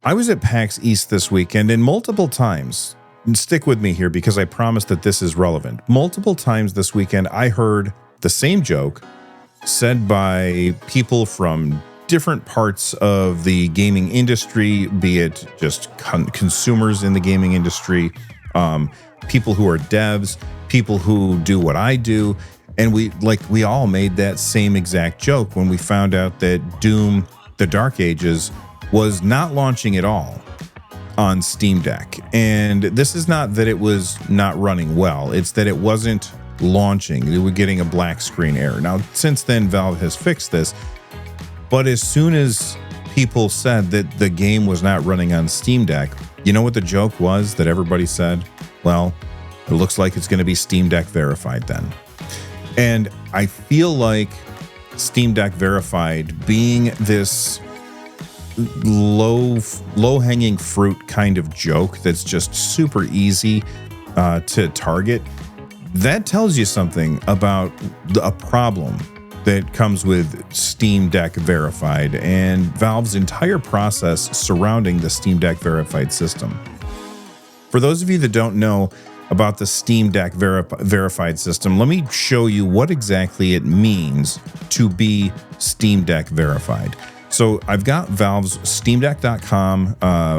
I was at PAX East this weekend, and multiple times, and stick with me here because I promise that this is relevant. Multiple times this weekend, I heard the same joke said by people from different parts of the gaming industry, be it just consumers in the gaming industry, people who are devs, people who do what I do. And we all made that same exact joke when we found out that Doom, The Dark Ages was not launching at all on Steam Deck. And this is not that it was not running well, it's that it wasn't launching. They were getting a black screen error. Now, since then, Valve has fixed this, but as soon as people said that the game was not running on Steam Deck, you know what the joke was that everybody said? Well, it looks like it's going to be Steam Deck verified then. And I feel like Steam Deck verified being this low-hanging fruit kind of joke that's just super easy to target, that tells you something about a problem that comes with Steam Deck verified and Valve's entire process surrounding the Steam Deck verified system. For those of you that don't know about the Steam Deck verified system, let me show you what exactly it means to be Steam Deck verified. So I've got Valve's SteamDeck.com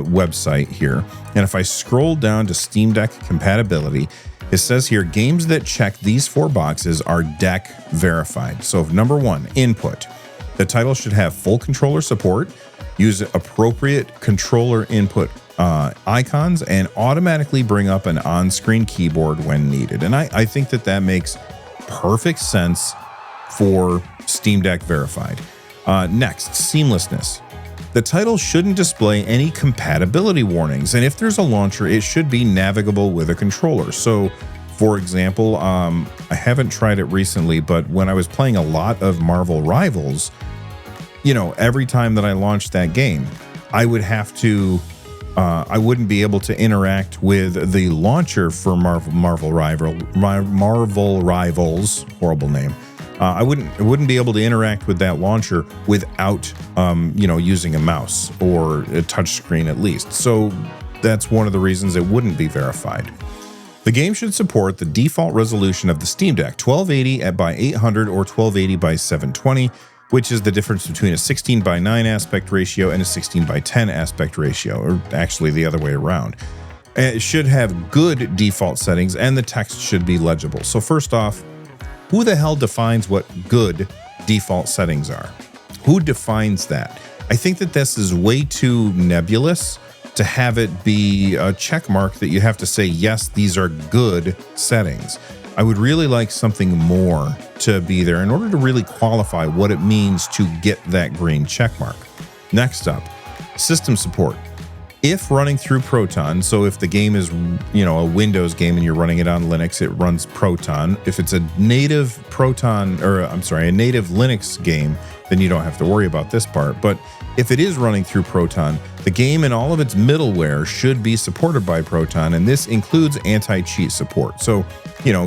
website here, and if I scroll down to Steam Deck compatibility, it says here, games that check these 4 boxes are deck verified. So number 1, input. The title should have full controller support, use appropriate controller input icons, and automatically bring up an on-screen keyboard when needed. And I think that makes perfect sense for Steam Deck verified. Next, seamlessness. The title shouldn't display any compatibility warnings, and if there's a launcher, it should be navigable with a controller. So, for example, I haven't tried it recently, but when I was playing a lot of Marvel Rivals, every time that I launched that game, I would have to, I wouldn't be able to interact with the launcher for Marvel Rivals, horrible name. I wouldn't be able to interact with that launcher without, using a mouse or a touch screen at least. So that's one of the reasons it wouldn't be verified. The game should support the default resolution of the Steam Deck, 1280 by 800 or 1280 by 720, which is the difference between a 16:9 aspect ratio and a 16:10 aspect ratio, or actually the other way around. It should have good default settings, and the text should be legible. So first off, who the hell defines what good default settings are? Who defines that? I think that this is way too nebulous to have it be a check mark that you have to say, yes, these are good settings. I would really like something more to be there in order to really qualify what it means to get that green check mark. Next up, system support. If running through Proton, so if the game is, a Windows game and you're running it on Linux, it runs Proton. If it's a native a native Linux game, then you don't have to worry about this part. But if it is running through Proton, the game and all of its middleware should be supported by Proton, and this includes anti-cheat support. So,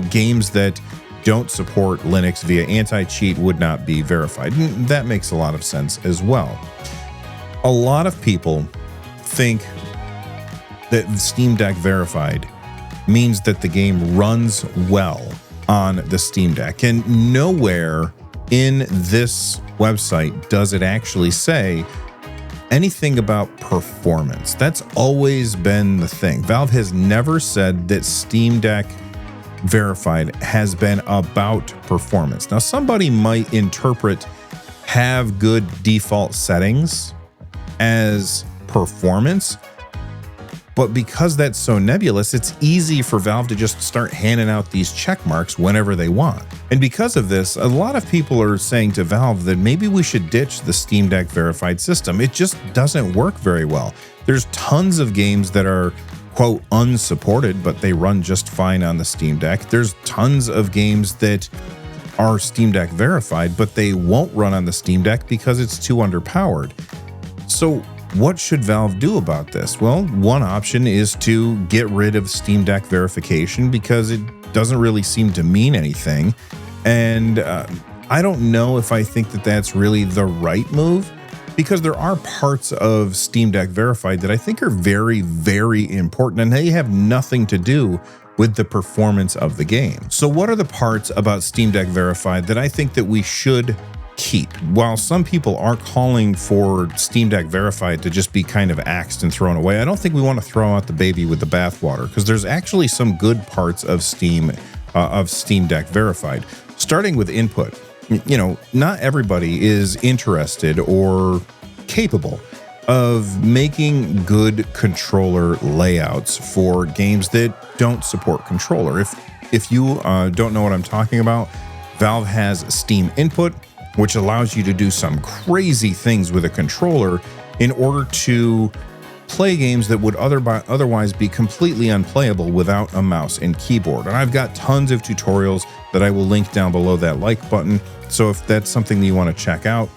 games that don't support Linux via anti-cheat would not be verified. And that makes a lot of sense as well. A lot of people think that Steam Deck verified means that the game runs well on the Steam Deck, and nowhere in this website does it actually say anything about performance. That's always been the thing. Valve has never said that Steam Deck verified has been about performance. Now, somebody might interpret have good default settings as performance, but because that's so nebulous, it's easy for Valve to just start handing out these check marks whenever they want. And because of this, a lot of people are saying to Valve that maybe we should ditch the Steam Deck verified system. It just doesn't work very well. There's tons of games that are, quote, unsupported, but they run just fine on the Steam Deck. There's tons of games that are Steam Deck verified, but they won't run on the Steam Deck because it's too underpowered. So what should Valve do about this? Well, one option is to get rid of Steam Deck verification because it doesn't really seem to mean anything. And I don't know if I think that that's really the right move. because there are parts of Steam Deck Verified that I think are very, very important, and they have nothing to do with the performance of the game. So what are the parts about Steam Deck Verified that I think that we should keep? While some people are calling for Steam Deck Verified to just be kind of axed and thrown away, I don't think we want to throw out the baby with the bathwater, because there's actually some good parts of Steam Deck Verified, starting with input. You know, not everybody is interested or capable of making good controller layouts for games that don't support controller. If you don't know what I'm talking about, Valve has Steam Input, which allows you to do some crazy things with a controller in order to play games that would otherwise be completely unplayable without a mouse and keyboard. And I've got tons of tutorials that I will link down below that like button. So if that's something that you want to check out,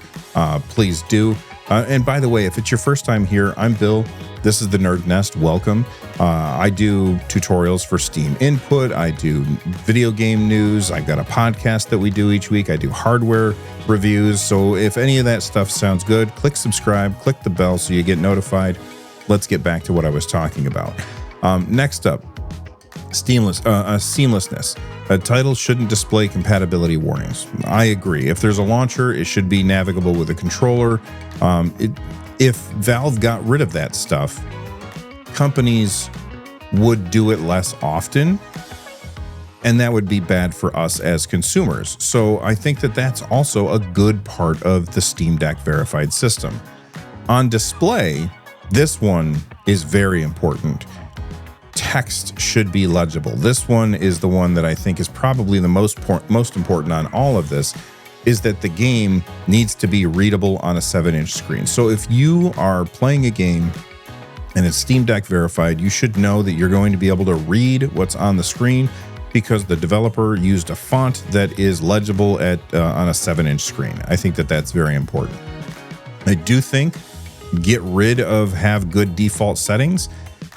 please do. And by the way, if it's your first time here, I'm Bill. This is the NerdNest. Welcome. I do tutorials for Steam Input. I do video game news. I've got a podcast that we do each week. I do hardware reviews. So if any of that stuff sounds good, click subscribe, click the bell so you get notified. Let's get back to what I was talking about. Next up, seamlessness. A title shouldn't display compatibility warnings. I agree. If there's a launcher, it should be navigable with a controller. If Valve got rid of that stuff, companies would do it less often, and that would be bad for us as consumers. So I think that that's also a good part of the Steam Deck Verified system. On display, this one is very important. Text should be legible. This one is the one that I think is probably the most important on all of this, is that the game needs to be readable on a 7-inch screen. So if you are playing a game and it's Steam Deck Verified, you should know that you're going to be able to read what's on the screen because the developer used a font that is legible on a 7-inch screen. I think that that's very important. I do think get rid of have good default settings.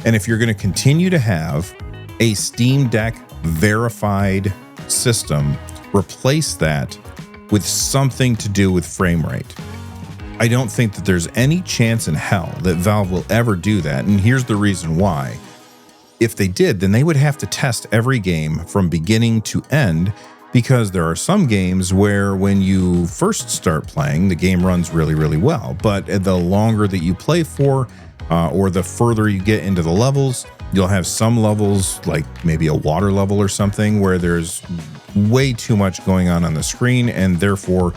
And if you're going to continue to have a Steam Deck Verified system, replace that with something to do with frame rate. I don't think that there's any chance in hell that Valve will ever do that. And here's the reason why. If they did, then they would have to test every game from beginning to end, because there are some games where when you first start playing, the game runs really, really well. But the longer that you play for, or the further you get into the levels, you'll have some levels, like maybe a water level or something, where there's way too much going on the screen, and therefore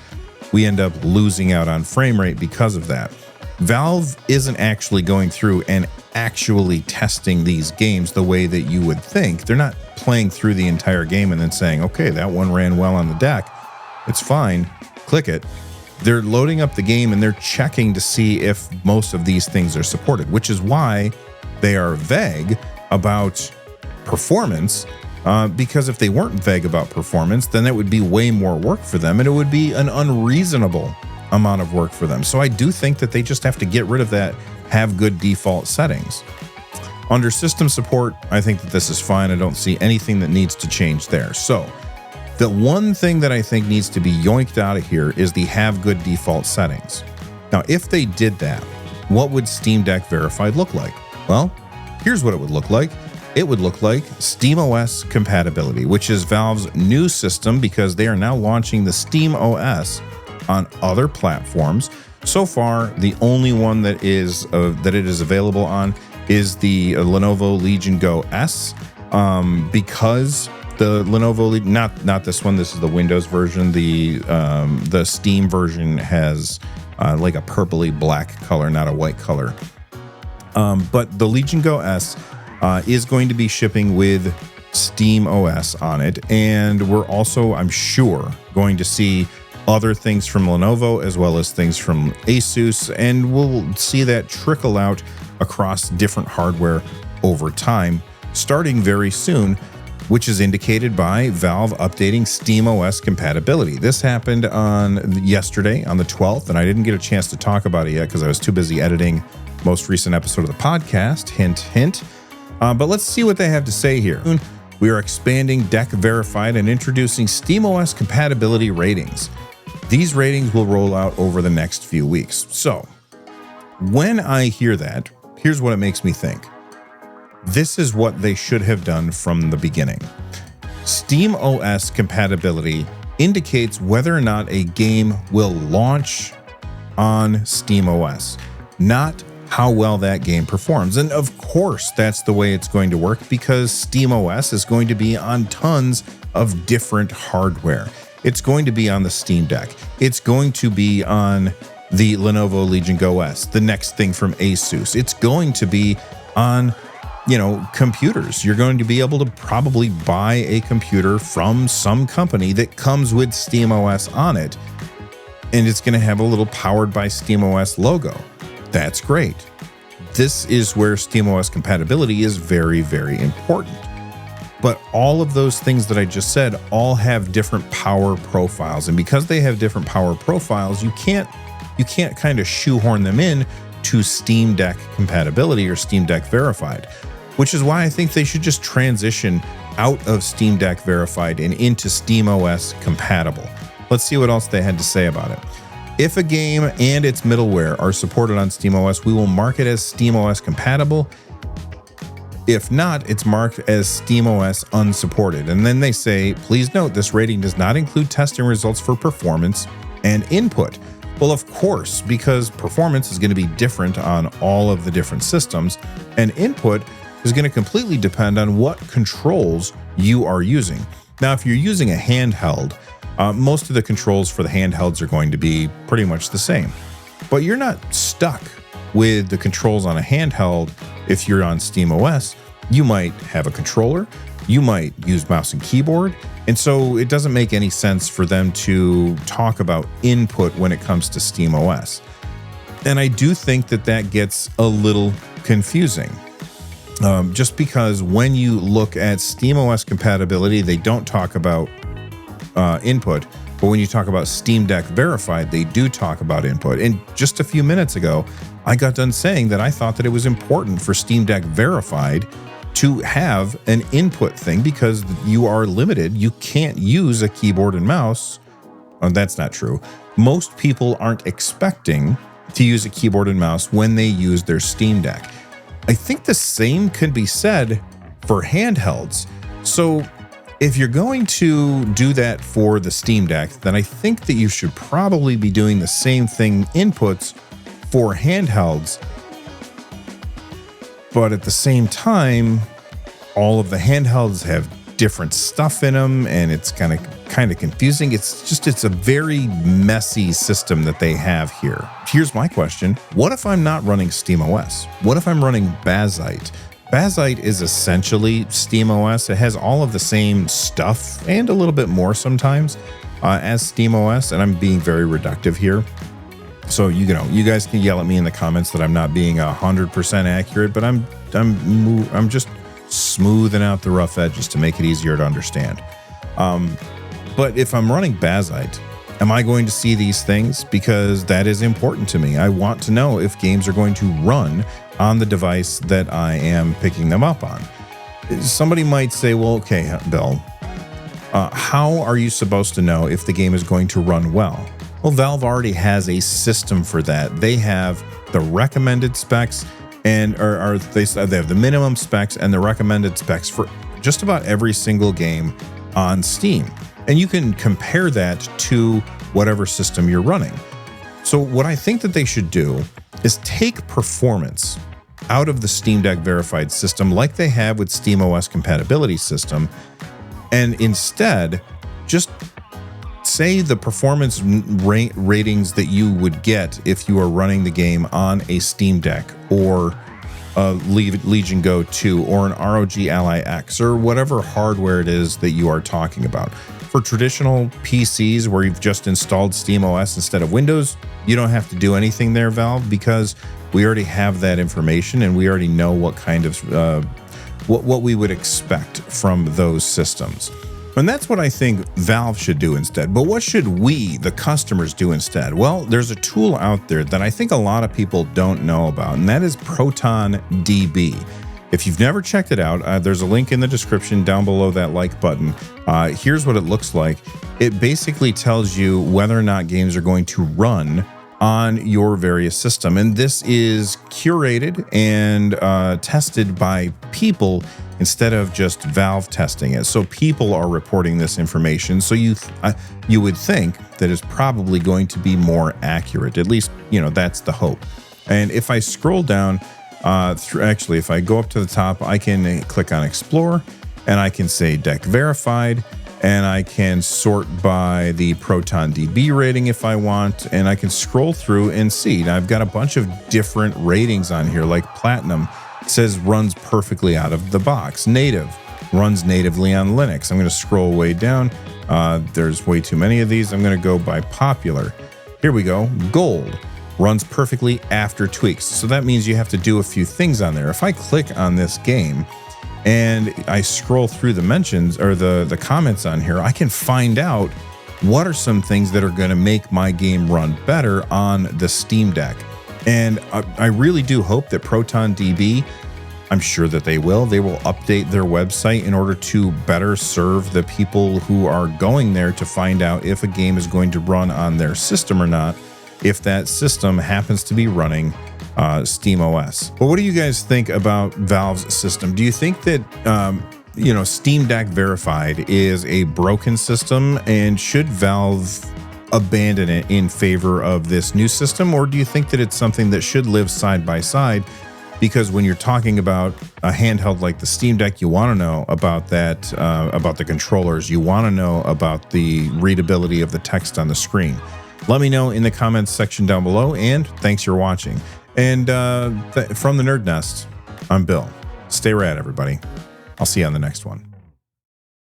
we end up losing out on frame rate because of that. Valve isn't actually going through and actually testing these games the way that you would think. They're not playing through the entire game and then saying, okay, that one ran well on the deck, it's fine, click it. They're loading up the game and they're checking to see if most of these things are supported, which is why they are vague about performance, because if they weren't vague about performance, then it would be way more work for them, and it would be an unreasonable amount of work for them. So I do think that they just have to get rid of that, have good default settings. Under system support, I think that this is fine. I don't see anything that needs to change there. So the one thing that I think needs to be yoinked out of here is the have good default settings. Now, if they did that, what would Steam Deck Verified look like? Well, here's what it would look like. It would look like SteamOS compatibility, which is Valve's new system because they are now launching the SteamOS on other platforms. So far, the only one that it is available on is the Lenovo Legion Go S, because the Lenovo, not this one, this is the Windows version. The Steam version has like a purpley black color, not a white color. But the Legion Go S is going to be shipping with SteamOS on it, and we're also, I'm sure, going to see other things from Lenovo as well as things from Asus, and we'll see that trickle out across different hardware over time, starting very soon, which is indicated by Valve updating SteamOS compatibility. This happened on yesterday, on the 12th, and I didn't get a chance to talk about it yet because I was too busy editing most recent episode of the podcast, hint, hint. But let's see what they have to say here. We are expanding Deck Verified and introducing SteamOS compatibility ratings. These ratings will roll out over the next few weeks. So when I hear that, here's what it makes me think. This is what they should have done from the beginning. SteamOS compatibility indicates whether or not a game will launch on SteamOS, not how well that game performs. And of course, that's the way it's going to work because SteamOS is going to be on tons of different hardware. It's going to be on the Steam Deck. It's going to be on the Lenovo Legion Go S, the next thing from Asus. It's going to be on, computers. You're going to be able to probably buy a computer from some company that comes with SteamOS on it, and it's going to have a little powered by SteamOS logo. That's great. This is where SteamOS compatibility is very, very important. But all of those things that I just said all have different power profiles. And because they have different power profiles, you can't kind of shoehorn them in to Steam Deck compatibility or Steam Deck verified, which is why I think they should just transition out of Steam Deck verified and into SteamOS compatible. Let's see what else they had to say about it. If a game and its middleware are supported on SteamOS, we will mark it as SteamOS compatible. If not, it's marked as SteamOS unsupported. And then they say, please note this rating does not include testing results for performance and input. Well, of course, because performance is going to be different on all of the different systems, and input is going to completely depend on what controls you are using. Now, if you're using a handheld, most of the controls for the handhelds are going to be pretty much the same, but you're not stuck with the controls on a handheld. If you're on SteamOS, you might have a controller, you might use mouse and keyboard, and so it doesn't make any sense for them to talk about input when it comes to SteamOS. And I do think that gets a little confusing. Just because when you look at SteamOS compatibility, they don't talk about input, but when you talk about Steam Deck verified, they do talk about input. And just a few minutes ago, I got done saying that I thought that it was important for Steam Deck verified to have an input thing because you are limited. You can't use a keyboard and mouse. That's not true. Most people aren't expecting to use a keyboard and mouse when they use their Steam Deck. I think the same could be said for handhelds. So if you're going to do that for the Steam Deck, then I think that you should probably be doing the same thing inputs for handhelds. But at the same time, all of the handhelds have different stuff in them, and it's kind of confusing. It's a very messy system that they have here. Here's my question. What if I'm not running SteamOS? What if I'm running Bazite? Bazite is essentially SteamOS. It has all of the same stuff and a little bit more sometimes as SteamOS, and I'm being very reductive here. So you guys can yell at me in the comments that I'm not being 100% accurate, but I'm just smoothing out the rough edges to make it easier to understand. But if I'm running Bazite, am I going to see these things? Because that is important to me. I want to know if games are going to run on the device that I am picking them up on. Somebody might say, well, okay, Bill, how are you supposed to know if the game is going to run well? Well, Valve already has a system for that. They have the recommended specs and they have the minimum specs and the recommended specs for just about every single game on Steam. And you can compare that to whatever system you're running. So what I think that they should do is take performance out of the Steam Deck verified system like they have with SteamOS compatibility system, and instead just say the performance ratings that you would get if you are running the game on a Steam Deck or a Legion Go 2 or an ROG Ally X or whatever hardware it is that you are talking about. For traditional PCs where you've just installed SteamOS instead of Windows, you don't have to do anything there, Valve, because we already have that information and we already know what kind of what we would expect from those systems. And that's what I think Valve should do instead. But what should we, the customers, do instead? Well, there's a tool out there that I think a lot of people don't know about, and that is ProtonDB. If you've never checked it out, there's a link in the description down below that like button. Here's what it looks like. It basically tells you whether or not games are going to run on your various system. And this is curated and tested by people instead of just Valve testing it. So people are reporting this information. So you would think that it's probably going to be more accurate. At least, that's the hope. And if I scroll down, if I go up to the top, I can click on Explore, and I can say Deck Verified, and I can sort by the Proton DB rating if I want, and I can scroll through and see. Now, I've got a bunch of different ratings on here, like Platinum. It says runs perfectly out of the box. Native runs natively on Linux. I'm going to scroll way down. There's way too many of these. I'm going to go by Popular. Here we go. Gold runs perfectly after tweaks. So that means you have to do a few things on there. If I click on this game and I scroll through the mentions or the comments on here, I can find out what are some things that are going to make my game run better on the Steam Deck. And I really do hope that Proton DB, I'm sure that they will update their website in order to better serve the people who are going there to find out if a game is going to run on their system or not, if that system happens to be running SteamOS. But what do you guys think about Valve's system? Do you think that Steam Deck Verified is a broken system, and should Valve abandon it in favor of this new system, or do you think that it's something that should live side by side? Because when you're talking about a handheld like the Steam Deck, you want to know about that, about the controllers. You want to know about the readability of the text on the screen. Let me know in the comments section down below, and thanks for watching. And from the Nerd Nest, I'm Bill. Stay rad, everybody. I'll see you on the next one.